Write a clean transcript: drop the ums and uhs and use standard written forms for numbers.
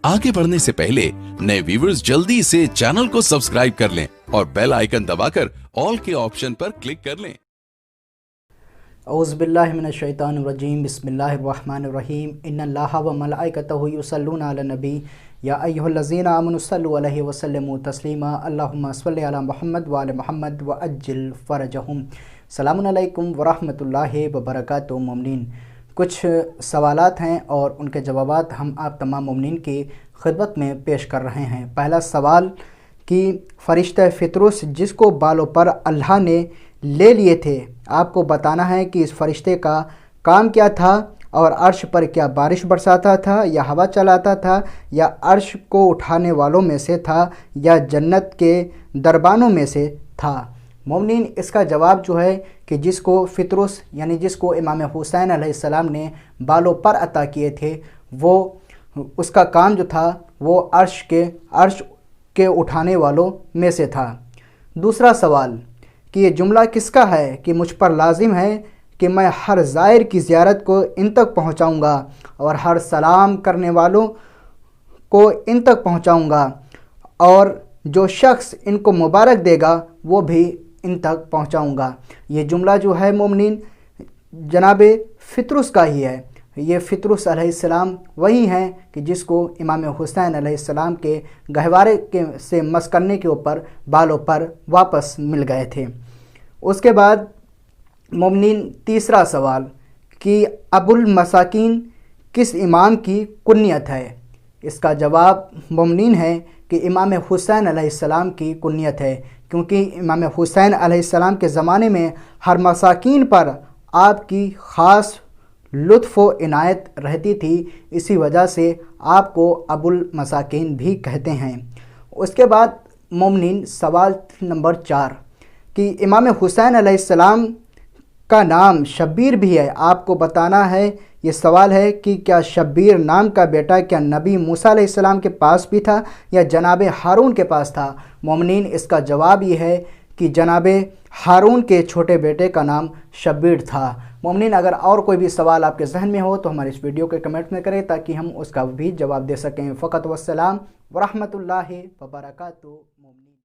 आगे बढ़ने से पहले नए व्यूअर्स जल्दी से चैनल को सब्सक्राइब कर लें और बेल आइकन दबाकर ऑल के ऑप्शन पर क्लिक कर लें। औज़ु बिल्लाहि मिनश शैतानिर रजीम बिस्मिल्लाहिर रहमानिर रहीम इन्नल्लाहा व मलाइकतहु युसल्लूना अलन नबी या अय्युहल्लज़ीना आमनु सल्लु अलैहि व सल्लिमू तस्लीमा अल्लाहुम्मा सल्लि अला मुहम्मद व आले मुहम्मद व अज्जिल फरजहुम। सलामुन अलैकुम व रहमतुल्लाहि व बरकातुहू। मोमिनीन, कुछ सवालात हैं और उनके जवाबात हम आप तमाम मोमिनीन की खिदमत में पेश कर रहे हैं। पहला सवाल कि फ़रिश्ता फ़ितरुस जिसको बालों पर अल्लाह ने ले लिए थे, आपको बताना है कि इस फ़रिश्ते का काम क्या था और अर्श पर क्या बारिश बरसाता था या हवा चलाता था या अर्श को उठाने वालों में से था या जन्नत के दरबानों में से था। मोमिनीन, इसका जवाब जो है कि जिसको फ़ितरुस यानी जिसको इमाम हुसैन अलैहिस्सलाम ने बालों पर अता किए थे, वो उसका काम जो था वो अर्श के उठाने वालों में से था। दूसरा सवाल कि ये जुमला किसका है कि मुझ पर लाजिम है कि मैं हर ज़ायर की ज़ियारत को इन तक पहुंचाऊंगा और हर सलाम करने वालों को इन तक पहुंचाऊंगा और जो शख्स इनको मुबारक देगा वो भी इन तक पहुंचाऊंगा। ये जुमला जो है मोमिनीन जनाब फ़ितरुस का ही है। ये फ़ितरुस अलैहिस्सलाम वही हैं कि जिसको इमाम हुसैन अलैहिस्सलाम के गहवारे से मस करने के ऊपर बालों पर वापस मिल गए थे। उसके बाद मोमिनीन, तीसरा सवाल कि अबुल मसाकिन किस इमाम की कुन्नियत है। इसका जवाब मोमिनीन है कि इमाम हुसैन अलैहिस्सलाम की कुन्नियत है, क्योंकि इमाम हुसैन अलैहिस्सलाम के ज़माने में हर मसाकिन पर आपकी ख़ास लुत्फ़ व इनायत रहती थी। इसी वजह से आपको अबुल मसाकिन भी कहते हैं। उसके बाद मोमिनीन, सवाल नंबर 4 कि इमाम हुसैन अलैहिस्सलाम का नाम शब्बीर भी है। आपको बताना है, ये सवाल है कि क्या शब्बीर नाम का बेटा क्या नबी मूसा अलैहिस्सलाम के पास भी था या जनाब हारून के पास था। मोमिनीन, इसका जवाब ये है कि जनाब हारून के छोटे बेटे का नाम शब्बीर था। मोमिनीन, अगर और कोई भी सवाल आपके जहन में हो तो हमारे इस वीडियो के कमेंट में करें ताकि हम उसका भी जवाब दे सकें। फ़क़त वस्सलाम व रहमतुल्लाहि व बरकातुहू।